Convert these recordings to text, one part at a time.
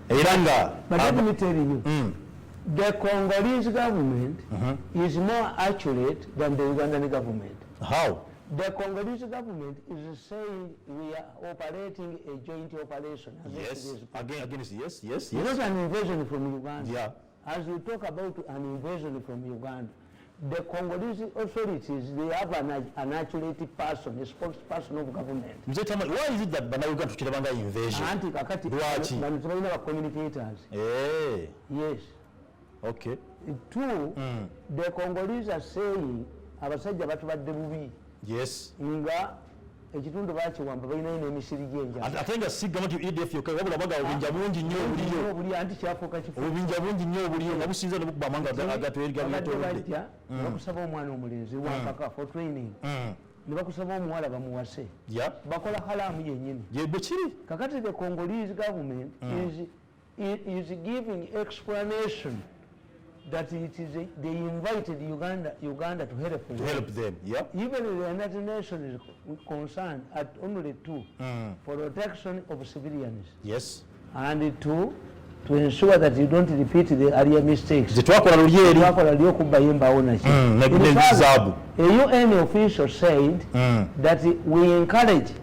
But let me tell you, the Congolese government is more accurate than the Ugandan government. How? The Congolese government is saying we are operating a joint operation. Yes, against, yes. It's not an invasion from Uganda. Yeah. As you talk about an invasion from Uganda, the Congolese authorities, they have an accurate person, a spokesperson of government. Why is it that Uganda tukirabanga invasion? Communicators. Hey. Yes. Okay. Two, the Congolese are saying abasajja batubadde bubi. Yes. Nga ekitundu bakiwamba balina emisiri gy'enjala. Ate nga si gavumenti AdF yokka wabula baga obubinja bungi nnyo obuliyo. Obuliyo anti kyafuuka kifu. Obubinja bungi nnyo obuliyo nga businza ne bukuba amanga agatwetolodde. Bakusaba omwana omulenzi wankaka for training. Ne bakusaba omuwala bamuwase. Bakola halamu yennyini. Bwe kiri. Kakati the Congolese government is giving explanation that it is they invited Uganda to help them. Yeah. Even the United Nations is concerned at only two for protection of civilians. Yes. And two, to ensure that you don't repeat the earlier mistakes. A UN official said that we encourage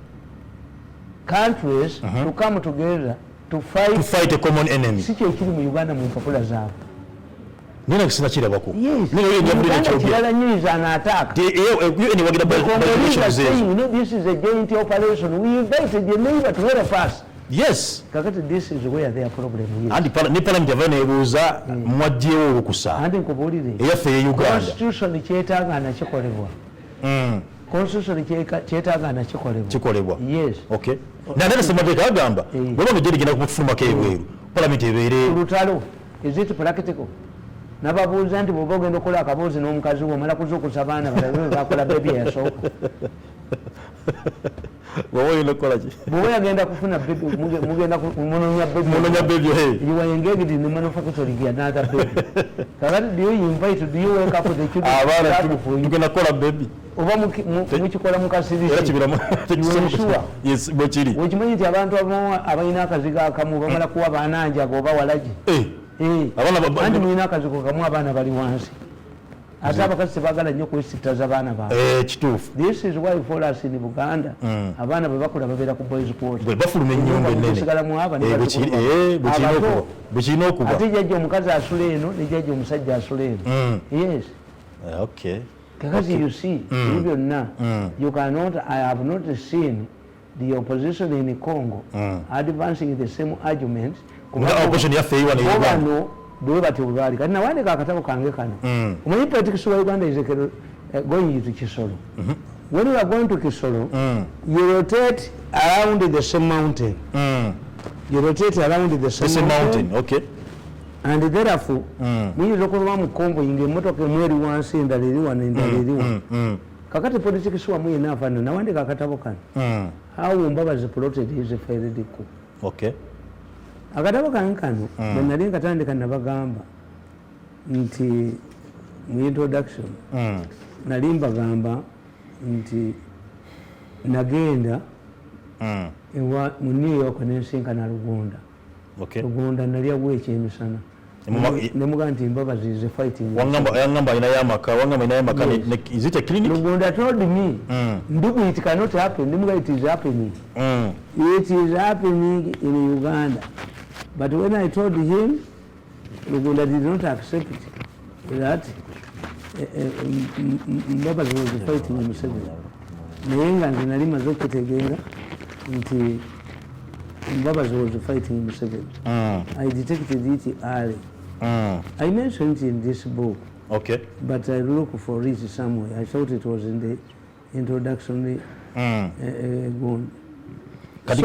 countries to come together to fight a common enemy. Si kye kiri mu Uganda mu mpapula zaabwe. Nina kisina kirabako. Yes. Kiralanyiriza an attack. You know, this is a joint operation. We invited the neighbor to help us. Yes. Kakati, this is where their problem is. And the parliament ebuuza mwaddeewo olukusa. Andi nkubulire. Eyaffe ye Uganda. Constitution kyetaaga na kikolebwa. Constitution kyetaaga na kikolebwa. Yes. Okay. Nandera semateeka agamba bweba ng'ejja ligenda kufulumako ebweru parliament ebeere lutalo. Is it practical? Nababuuza nti bw'oba ogenda okukola akaboozi n'omukazi wo omala kuzuukusa abaana balabe bakola bebi yasooka. Bw'oba oyina okukola ki? Bw'oba yagenda kufuna bebi mugenda munoonya bebi. Munoonya bebi. You are engaged in the manufacturing of another baby. Kakati, do you invite, do you wake up with the children? Abaana tugenda kukola bebi. Oba mukikola mukasirisi. Yes, bwe kiri. Okimanyi nti abantu abamu abalina akazigo akamu bamala kuwa baana njaga oba walagi. Anti mulina akazigo kamu abaana bali wansi. Ate abakazi tebaagala nnyo kwesittaza baana baabwe. Kituufu. This is why for us in Uganda abaana bwe bakula babeera ku boys quarter. Bwe bafuluma ennyumba ennene. Kusigalamu aba ne bwe okuba. Ate jjajja omukazi asula eno ne jjajja omusajja asula eno. Yes. Okay. Kakati, you see, even now, I have not seen the opposition in Congo advancing the same arguments. Opposition yaffe eyiwa ne Uganda. Bwe bati bwali kati nawandika akatabo kange kano. Omanyi politics wa Uganda is going to Kisoro. When you are going to Kisoro, you rotate around the same mountain. You rotate around the same mountain. Okay. And therefore, muyinza okuva mu Congo yinga emmotoka emu eri wansi endala eri wano endala eri wano. Kakati politics wamu yenna afaanana. Nawandika akatabo kano. How Mbabazi plotted his failed coup. Okay. Akatabo kange kano bwe nali nkatandika nabagamba nti mu introduction nali mbagamba nti nagenda mu New York nensinkana Lugunda. Lugunda nali awa ekyemisana nemuga nti Mbabazi is fighting. Wangamba ina yamaka is it a clinic? Lugunda told me Ndugu, it cannot happen. Nemuga, it is happening. It is happening in Uganda. But when I told him, Uganda did not accept that Mbabazi was fighting himself. Nayenga nti nali maze okutegeera nti Mbabazi was fighting himself. I detected it early. I mentioned it in this book. Okay. But I look for it somewhere. I thought it was in the introduction. Kati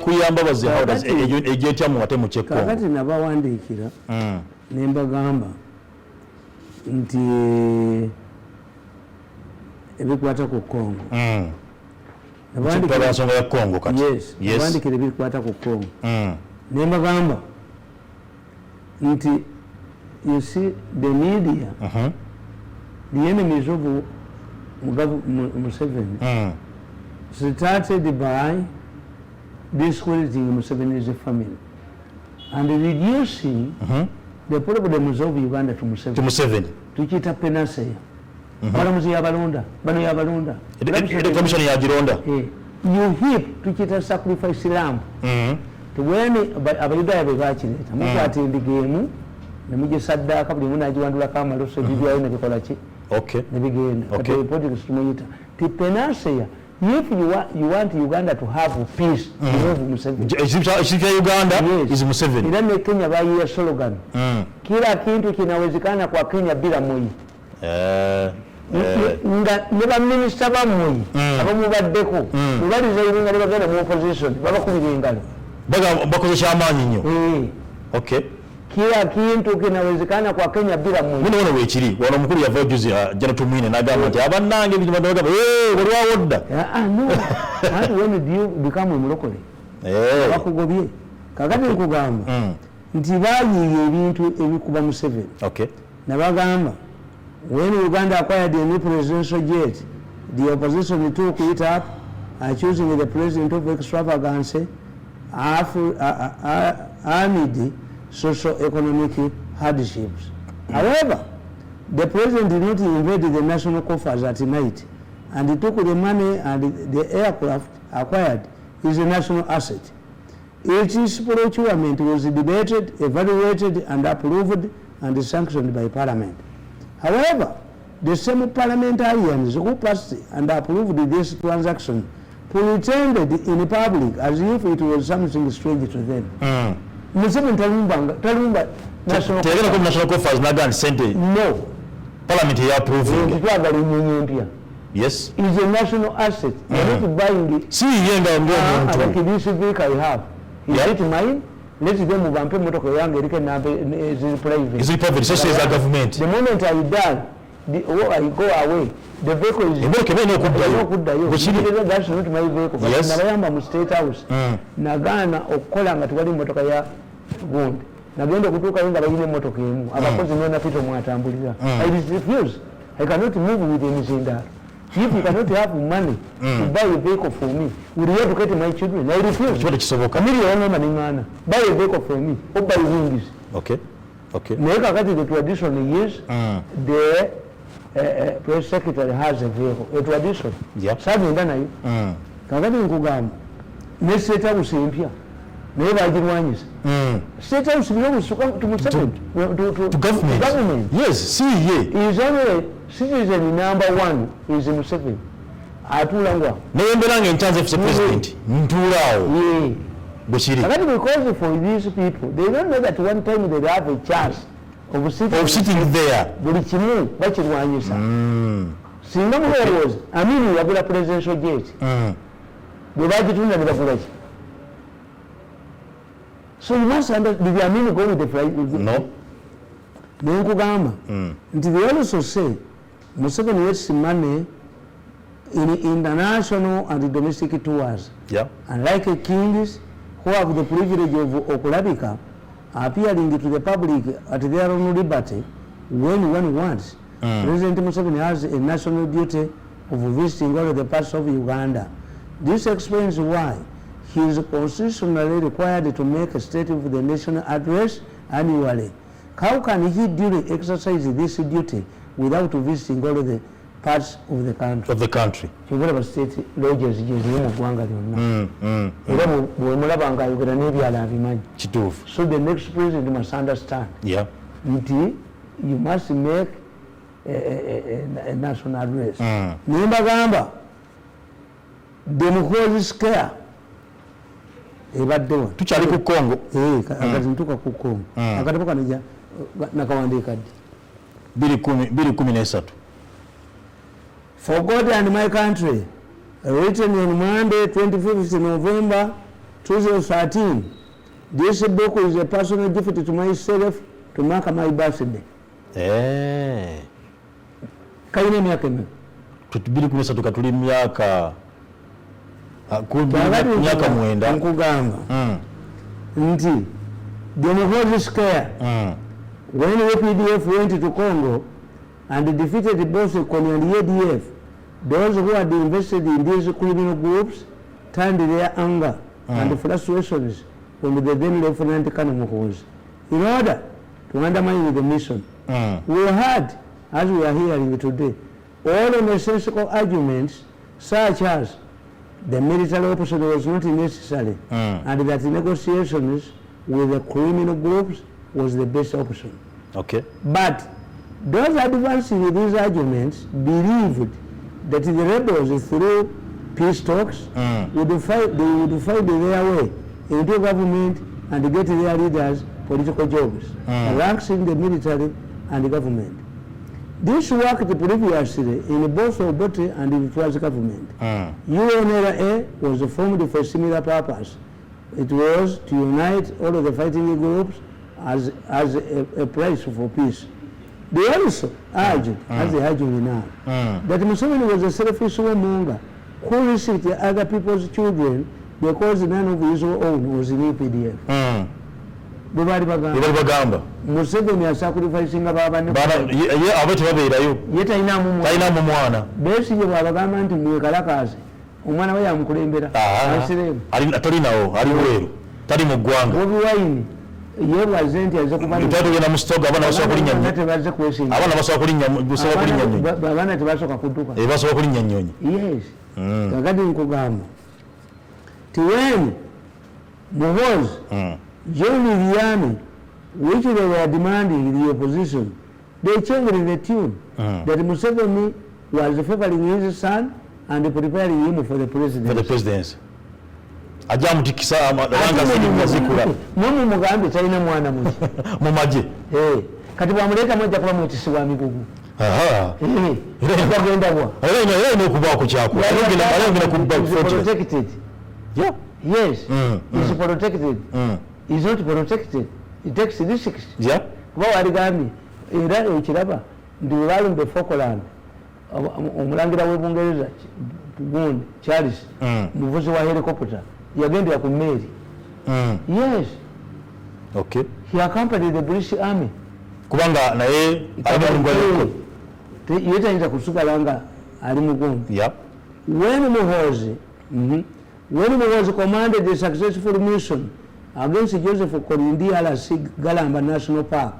kuya Mbabazi ejyetya muwate mu Congo. Kakati nabawandiikira ne mbagamba nti ebikwata ku Congo. Nsonga ya Congo kati. Yes. Nabawandiikira ebikwata ku Congo. Ne mbagamba nti you see the media, the enemies of Museveni started by discrediting Museveni's family. and reducing the problems of Uganda to Museveni. Tukita penasseya. Balamuzi yabalonda, bano yabalonda. Commission yagironda. You heap tukita sacrifice lamb. Tuweni abayuda bebakireta. Mukati ndigemu nemuje saddaka buli muna ajiwandula kama lose bibya ine bikola ki. Okay. Nebigenda. Okay. Politics tumuyita. Tipenasseya. If you want Uganda to have peace, remove Museveni. Uganda is Museveni. Ila ne Kenya bayi ya slogan. Kila kintu kinawezekana kwa Kenya bila Moi. Neba minister ba Moi. Abamu baddeko. Mubaliza iringa bagenda mu opposition. Baba kubirengalo. Bakozesha amanyi nnyo. Okay. Kila kintu kinawezekana kwa Kenya bila Moi. Mune wano wekiri. Wano mukuru yava juzi jana tumwine nagamba nti abannange bintu badagamba wali wawodda. No. When do you become mulokole? Bakugobye. Kakati nkugamba. Nti bayiye ebintu ebikuba Museveni. Okay. Nabagamba when Uganda acquired a new presidential jet, the opposition took it up, accusing the president of extravagance amid socio-economic hardships. However, the president did not invade the national coffers at night, and he took the money, and the aircraft acquired is a national asset. Its procurement was debated, evaluated, and approved and sanctioned by Parliament. However, the same parliamentarians who passed and approved this transaction pretended in public as if it was something strange to them. Museveni talumba national coffers nagan sente. No. Parliament ya approving. Yes. It's a national asset. You're not buying it. See, like this vehicle I have. Is it mine? Let them move and pay motor young is private. Is it private? So says the government. The moment I die, I go away. The vehicle is not that's not my vehicle. Yes. Nabayamba State House. Nagana okola nga tuwali motoka ya gundi. Nagenda kutuka yinga bayine motoka emu. Abakozi nona pito mwatambulira. I refuse. I cannot move with anything that. If you cannot have money to buy a vehicle for me, will you educate my children? I refuse. Buy a vehicle for me. Or buy wings. Okay. The tradition is the press secretary has a vehicle. A tradition. Yeah. Something done. Kakati nkugamba. Ne State House empya. Naye bagirwanyisa. State House belongs to government. Yes, see, is only citizen number one is Museveni. Atulangwa. Nembelanga in terms of the president. Ntulao. Because for these people, they don't know that one time they have a chance of sitting there. Buli kimu bakirwanyisa. Singa mulowooza Amini yagula presidential jet. Bwe bagitunda ne bagula ki? So you must understand, did Amini go with the flight? No. Nenkugamba. They also say Museveni wastes money in international and domestic tours. Yeah. And like kings who have the privilege of okulabika appearing to the public at their own liberty when one wants. President Museveni has a national duty of visiting all the parts of Uganda. This explains why he is constitutionally required to make a State of the Nation address annually. How can he duly exercise this duty without visiting all the parts of the country? Whatever state lodges is so the next president must understand. Yeah. You must make a national address. Nimbagamba democracy scare. Tuchali ku Congo. Akati ntuka ku Congo. Akati poka nija nakawandika 2013. For God and my country, written on Monday, 25th November 2013. This book is a personal gift to myself to mark my birthday. Kaine miaka ime? 2013 tukatuli miaka mwenda. Nkugamba. Nti democracy scare. When the APDF went to Congo and defeated both Cong and AdF, those who had invested in these criminal groups turned their anger and frustrations from the then Lieutenant Colonel Muhoozi in order to undermine the mission. We had, as we are hearing today, all the nonsensical arguments such as the military operation was not necessary and that negotiations with the criminal groups was the best option. Okay. But those advancing with these arguments believed that the rebels through peace talks would find their way into government and get their leaders political jobs, ranks in the military and the government. This worked previously in both Obote and the Twazi government. UNLA was formed for a similar purpose. It was to unite all of the fighting groups as a price for peace. They also urged, as they urge now, that Museveni was a selfish warmonger who received other people's children because none of his own was in APDF. Bebali bagamba Museveni asacrificing babane ye abati babeerayo ye talina mwana Besigye bwabagamba nti mwekalakaze omwana we yamukulembera asiremu talinawo ali weeru tali mu ggwanga Bobi Wine yebaze nti aze tugenda mu stoga abana basobola kulinnya tebaze kwesinga abana basobola kulinnya nnyonyi abana tebasoka kudduka basobola kulinnya nnyonyi yes kakati nkugamba ti when Muhoozi joining the army, which they were demanding the opposition, they changed the tune that Museveni was favoring his son and preparing him for the presidency. For the presidency. Ajamu tikisa amanga zikula. Mumu mugambi talina mwana muji. Mumaje. Kati bwamuleta moja kwa mwetisi wa migugu. Kwagenda bwa. Era ino kuba ku kyako. Alengera kuba protected. Yeah. Yes. Is protected. Is not protected. It takes risks. Yeah. Kuba waligambye era ekiraba ndi balumbe Falkland omulangira w'Ebungereza gundi Charles muvuzi wa helicopter yagendera ku mmeeri. Yes. Okay. He accompanied the British Army. Kubanga naye yetayinza kusukala nga ali mu gundi. Yeah. When Muhoozi commanded the successful mission against Joseph Kolindi Alasi Galamba National Park,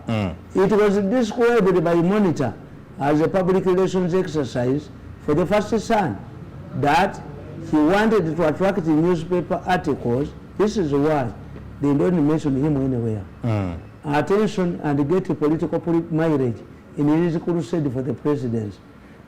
it was described by Monitor as a public relations exercise for the first son that he wanted to attract newspaper articles. This is why they don't mention him anywhere. Attention and get political mileage in his crusade for the presidency.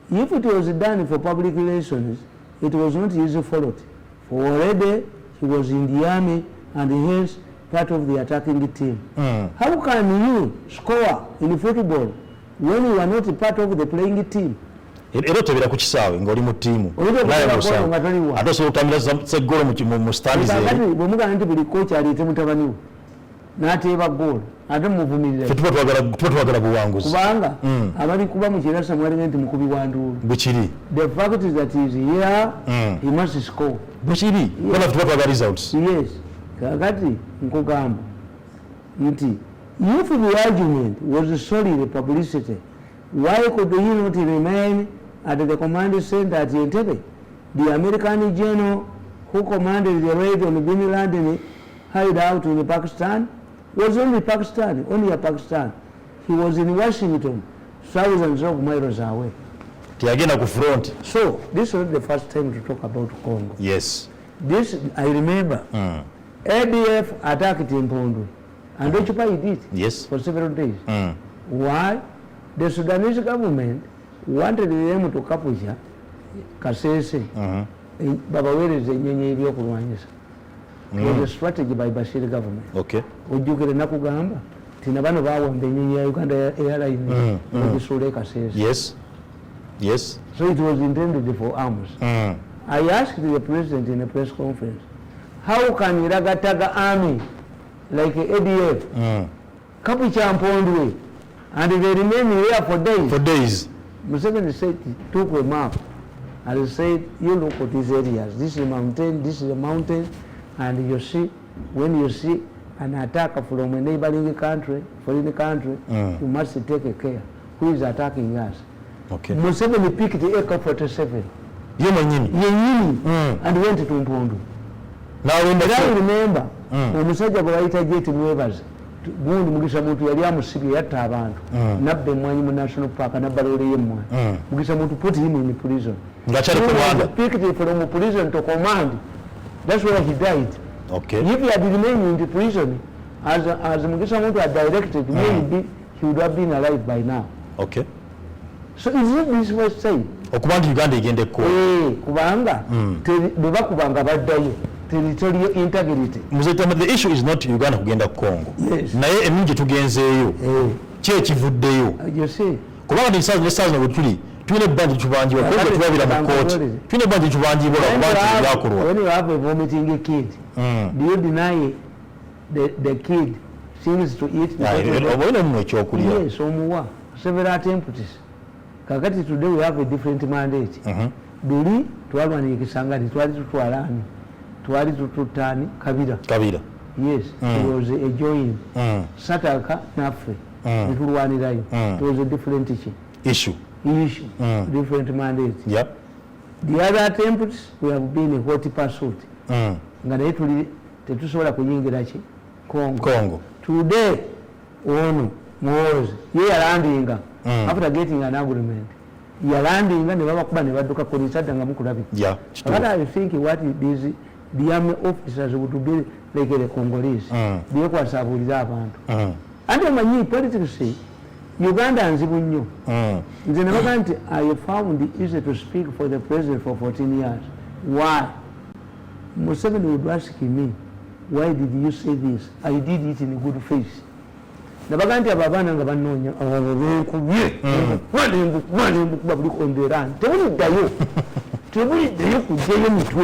If it was done for public relations, it was not his fault. For already he was in the army and hence part of the attacking team. How can you score in football when you are not part of the playing team? Era tebera ku kisaawe ng'oli mu ttiimu ate osobola otambira seggolo mu standi zeero bwemugana nti buli kocha aleete mutabani we n'ateeba goolo ate muvumirira tuba twagala buwanguzi kubanga abali kuba mu kirasa mwalimu nti mukubi wa nduulu bwekiri the fact is that he is here he must score bwekiri kubanga tuba twagala results. Yes. Kakati nkugamba nti if the argument was solely publicity, why could he not remain at the command center at Entebbe? The American general who commanded the raid on Bin Laden hideout in Pakistan was only a Pakistan. He was in Washington, thousands of miles away. Tiagenda ku front. So this was the first time to talk about Congo. Yes. This I remember. AdF attacked Mpondo and occupied it for several days. Why? The Sudanese government wanted them to capture Kasese, babawereze ennyonyi ebyokulwanyisa. It was a strategy by Bashir government. Okay. Ojjukire nakugamba tina bano bawamba ennyonyi ya Uganda Airline ogisuula Kasese. Yes. Yes. So it was intended for arms. I asked the president in a press conference, how can Ragataga army like ADF capture Mpondwe and they remain here for days? For days. Museveni said, took a map and said, you look at these areas. This is a mountain, this is a mountain, and you see, when you see an attack from a neighboring country, foreign country, you must take care. Who is attacking us? Okay. Museveni picked the AK-47. And went to Mpondo. Now in the I remember omusajja gwe bayita Jet Mwebaze gundi Mugisha muntu yali amusibye yatta abantu nabba emmwanyi mu National Park nabbalole y'emmwanyi Mugisha muntu put him in prison ngachali commander picked him from prison to command. That's where he died. Okay. If he had remained in the prison as Mugisha muntu had directed, maybe he would have been alive by now. Okay. So is it this was saying okubanga Uganda egende ko kubanga beba kubanga baddayo territorial integrity. The issue is not Uganda kugenda Congo. Yes. Naye emingi tugenzeeyo ki ekivuddeyo kubanga nesaazi wetuli tulina ebbanja tubanjibwa Congo tubabira mu kooti tulina ebbanja tubanjibwa lwakubanti ebyakolwa. When you have a vomiting kid, do you deny the kid things to eat? Oboine mu ekyokulya. Yes, omuwa several attempts. Kakati today we have a different mandate. Buli twalwana ekisangani twali tutwalani twali tututani kabira. Yes, it was a joint. Sataka naffe netulwanirayo. It was a different issue. Different mandate. Yeah. The other attempts we have been a hot pursuit. Nga naye tuli tetusobola kuyingira ki Congo. Today ono Muhoozi ye yalandinga after getting an agreement yalandinga ne babakuba ne badduka kulisadda nga mukulabika. But I think what is the army officers would be like the Congolese. Byekwasabuliza abantu. Ate manyi politics Uganda nzibu nnyo. Nze nabaga nti I found it easy to speak for the president for 14 years. Why? Museveni would ask me, why did you say this? I did it in good faith. Nabaga nti ababaana nga bannoonya benkubye balimbukuba buli konderani tebuliddayo kujjayo mitwe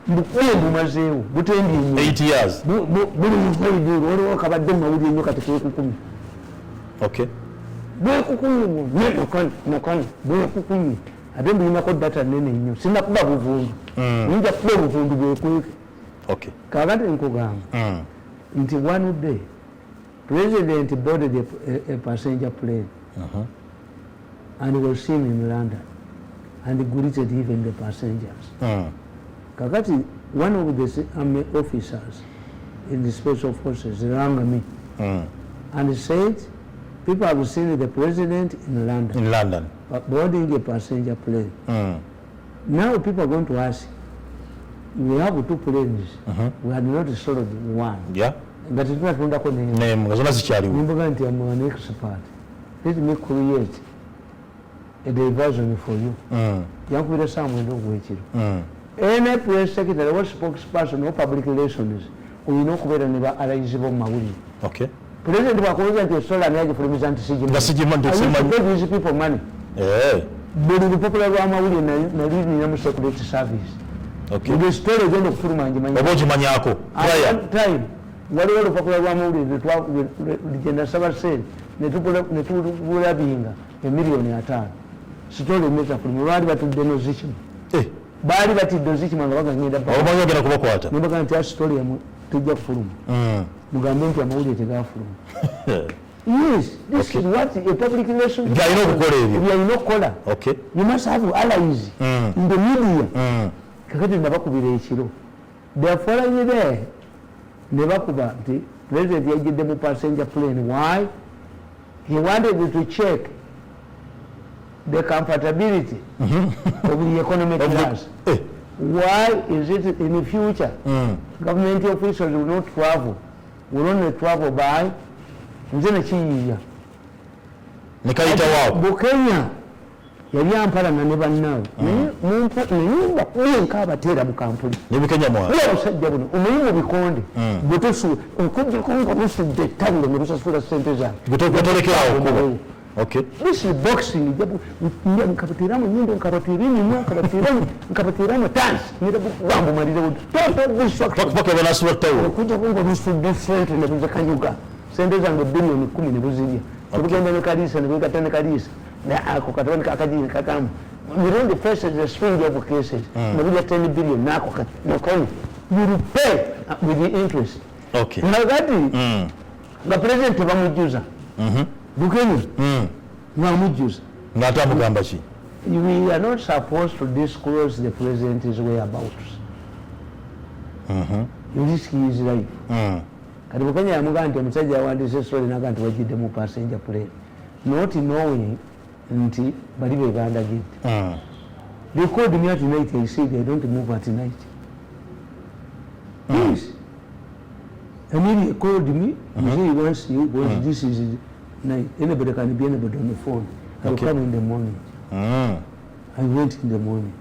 bukwe bumazeewo butendi nnyo 8 years buli mufaidiro waliwo kabadde mu mawulire nnyo kati keekukumi bwekukumi bwekukumi ate mbulinako data nene nnyo sinakuba buvundu nyinja kuba obuvundu bwekweke kakati nkugamba nti one day President boarded a passenger plane and was seen in London and greeted even the passengers. Kakati, one of the army officers in the special forces rang me and said, people have seen the president in London. Boarding a passenger plane. Now people are going to ask, we have 2 planes, we had not sold one. But it's not going to name. I'm an expert. Let me create a diversion for you. Young people, someone don't wait you. Any press secretary or spokesperson or public relations will not cover and eligible Mawuli. President Wakoza is sold an egg from his anti-Sigma. These people money. But the popular Mawuli and the leading security service. The story is going to put my time. Waliwo olupapula lwa mawulire ligenda Sabasere netubulabinga $1,500,000 sitole meza fulmu baali batudde nozikimu baali batidde ozikima nga bagangenda nebaga nti asitole yamwe tujja kufuluma mugambe nti amawulire tegafuluma. Yes, this is what a public relation byalina okukola. You must have allies in the media. Kakati nabakubira ekiro they are following there. Nebakuba nti president yajidde mu passenger plane. Why? He wanted to check the comfortability of the economic class. Why is it in the future government officials will not travel, will only travel by nze nekiyiiya Bukenya yali ampalana ne bannawe nenyumba kuyenka abateera mu kampuni obusajja buno omulimu bikonde bwetusu okujjako nga busudde ettawulo ne busasula ssente zange. This is boxing. Nkabatiramu nyindo nkabatirimu nyo nkabatiramu tansi nira bambu malire wood total destruction paka bana swata wo kuja kungo busudde ssente ne buzakanyuga sente zange bilioni 10 ne buzirya tugenda ne kalisa ne bukatane kalisa na ako katoni kakajini kakamu Mirundi first is a string of cases maybe 10 billion nako nakoni you pay with the interest. Nagati the president bamujuza Bukenya bamujuza ngata mugamba ki we are not supposed to disclose the president's whereabouts. risk his life. Kati Bukenya yamugamba nti omusajja yawandiise story naga nti wajjidde mu passenger plane not knowing nti bali be bandagidde. They called me at night and said they don't move at night. Yes. And then he called me and said he wants you, but this is night. Anybody can be anybody on the phone. I'll come in the morning. I went in the morning.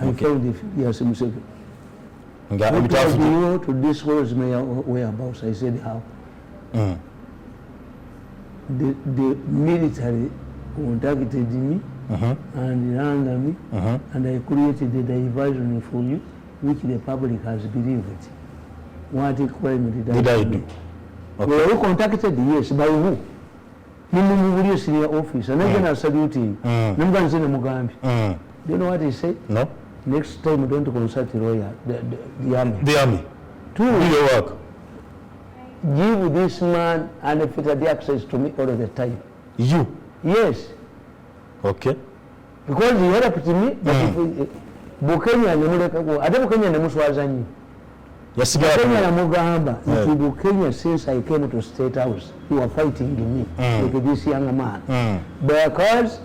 I found the yes, himself. Do you want to disclose my whereabouts? I said, how? The military contacted me and rang me, and I created a diversion for you, which the public has believed. What crime did I do? Okay. Were you contacted? Yes. By who? Mumuvuli senior office. And again I salute him. Number in Mugambi. Do you know what he said? No. Next time don't consult the lawyer, the army. The army. Do your work. Give this man unfettered access to me all of the time. You? Yes. Okay. Because he helped me, but Bukenya nemuleka, ate Bukenya nemuswaza nnyo. Bukenya namugamba nti Bukenya, since I came to State House, you are fighting me like this young man. Because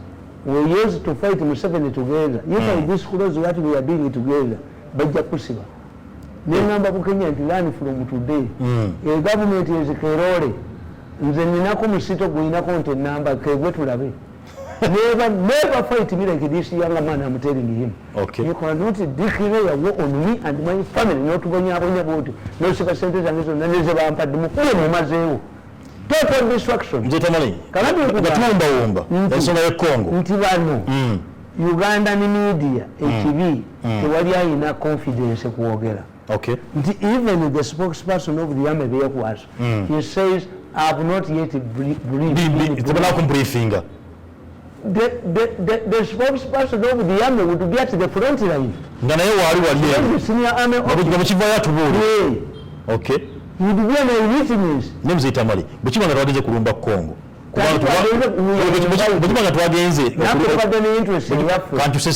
we used to fight Museveni together. If I disclose what we are doing together, bajja kusiba. Nengamba Bukenya nti learn from today. The government is kerole. Nze ninako musito gwinako nti namba kegwe tulabe. Never fight me like this young man, I'm telling him. Okay. You cannot declare a war on me and my family, not to bring about no super centers and this is total destruction. Uganda media, HTV, they in a confidence. Okay. Even the spokesperson of the army there was, he says, I have not yet briefing. The spokesperson of the army would be at the front line. The senior army okay. Would be an witness. Names it Tamale. But you want to run the Kurumba Cong. Can't you say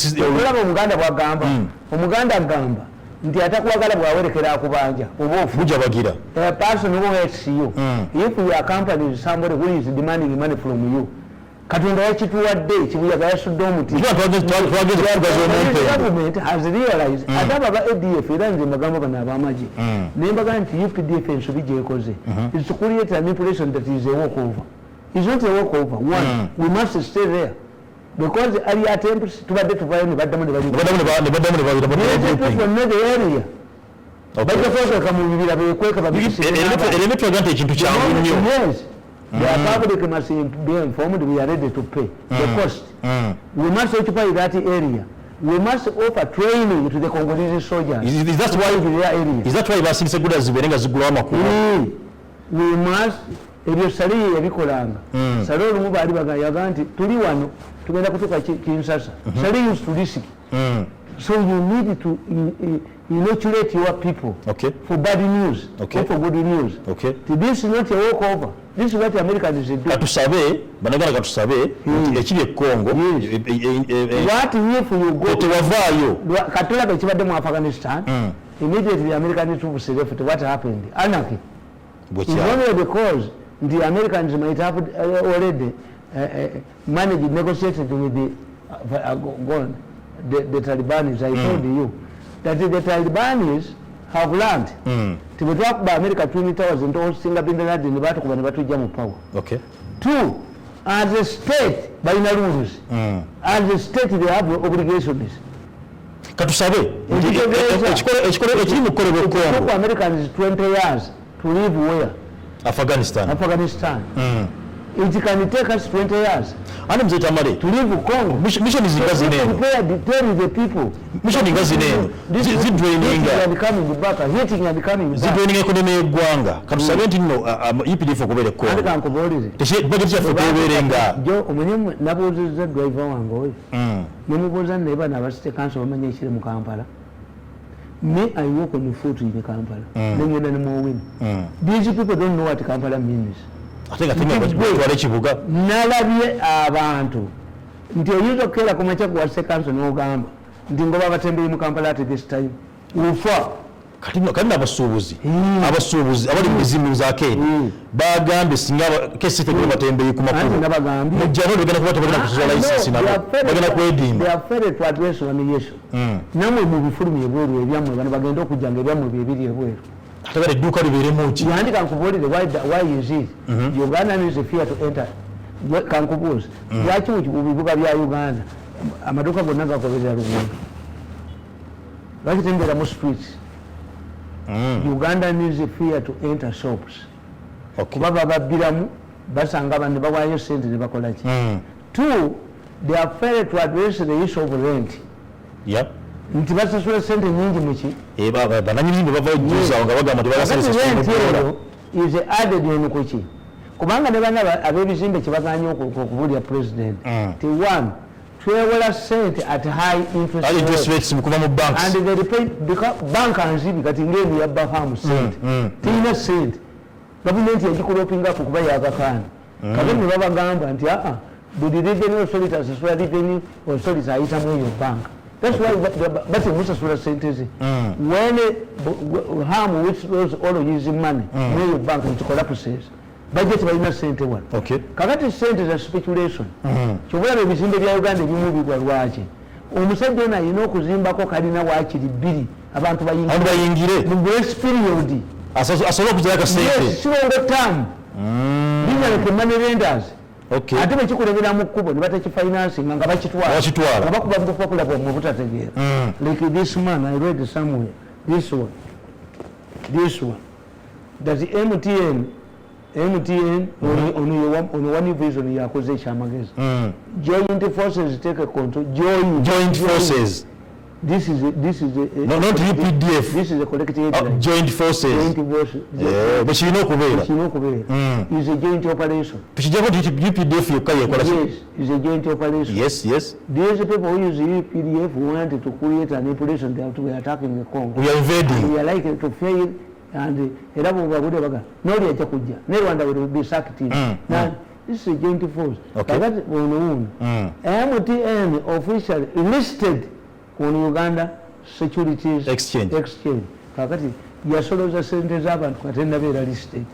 Uganda Gamba? Uganda Gamba. The attack Wagala Wawerekera Kubanja, Bujabagira. A person who hates you. If you accompany somebody who is demanding money from you. Katonda yakituwa date we are also dom the government has realized ataba ba AdF iranze magambo bana abamaji nembaga nti UPDF ensobije ekoze is to create an impression that is a walkover. It's not a walkover. One, we must stay there because the area attempts to bad to find the area. Okay. Yes. The public must be informed we are ready to pay the cost. We must occupy that area. We must offer training to the Congolese soldiers. Is that why you are seeing good as we must ebisali ebikolanga sali olumu baali bagayaga nti tuli wano tugenda kutuka Kinshasa sali used to risk. So you need to inoculate your people for bad news or for good news. This is not a walkover. This is what the Americans do. Katusabe, banagala katusabe, ekiri Congo. What if you go to Wavayo? Katula bekibadde mu Afghanistan. Immediately the Americans troops left. What happened? Anarchy. It's only because the Americans might have already managed negotiated with the Talibanis. I told you that the Talibanis have learned to talk by America 20,000 or Singapore in the battle when about to jump power. Okay. Two, as a state, by rules, as a state they have obligations. Katusabe, Americans 20 years to live where? Afghanistan. It can take us 20 years. To live in Congo. Mission is in tell the people. Mission is in this is draining and coming back, hitting and coming back. Draining economy Gwanga. Katusabe no EPD for Kobe Congo. The shape budget for Kobe. Joe, when Nabo's the driver and go. When never never stay council managing in Kampala. Me, I work on the foot in the Kampala. Then you don't more win. These people don't know what Kampala means. I think nalabye abantu nti oyinza okukera ku makya kuwa sekanso n'ogamba nti ngoba abatemberi mu Kampala at this time ufa kati abasuubuzi abali mu bizibu za keeni bagambye singa kesi tegenda batembeyi ku makulu mujjano bagenda kuba tebagenda kusoza layisensi nabo bagenda kwedimba namwe mu bifulumya ebweru ebyammwe bano bagenda okujjanga ebyammwe byebiri ebweru ate bale edduuka libeeremu ki yandika nkubuulire why is it Uganda needs a fear to enter kankubuuza lwaki mu bibuga bya Uganda amaduuka gonna gagoberera luguudo lwaki tembeera mu streets Uganda needs a fear to enter shops kuba bababbiramu basanga abantu ne bawaayo sente ne bakola ki two they are fair to address the issue of rent nti basasula sente nyingi muki bananyini bava juza nga bagamba tebasasula is added in kuki kubanga ne bana ab'ebizimbe kyebaganye okubulya president ti one twewola sente at high interest rates mukuva mu banks and they repay because bank anzibi kati ngeni yabafamu sente tina sente government yagikulopinga kuba yagakana kati ne babagamba nti buli revenue authority asasula revenue authority ayita mu your bank. That's why but musasula sente ze when harm withdraws all using money mu your bank it collapses budget balina sente wano kakati sente za speculation kyobulabe ebizimbe bya Uganda ebimu bigwa lwaki omusajja ono alina okuzimbako kalina waakiri bbiri abantu bayingire mu grace period asobola okuzira akasente siwongo tamu linyaleke money lenders ate bekikulebera mu kkubo ne batakifinancing nga bakitwala nga bakuba bupapula bwamwe butategeera like this man I read somewhere this one does MTN on one vision yakoze ekyamagezi joint forces take a control joint forces this is not UPDF this is a collective joint forces bekirina okubeera is a joint operation tukijjako UPDF yokka yekola yes is a joint operation yes these people who use UPDF wanted to create an operation they have to be attacking the Cong we are invading we are likely to fail and era bwebagudde baga noli ajja kujja ne Rwanda will be sacked now this is a joint force kakati ono MTN officially listed on Uganda Securities Exchange kakati yasoloza sente z'abantu kati nabeera listed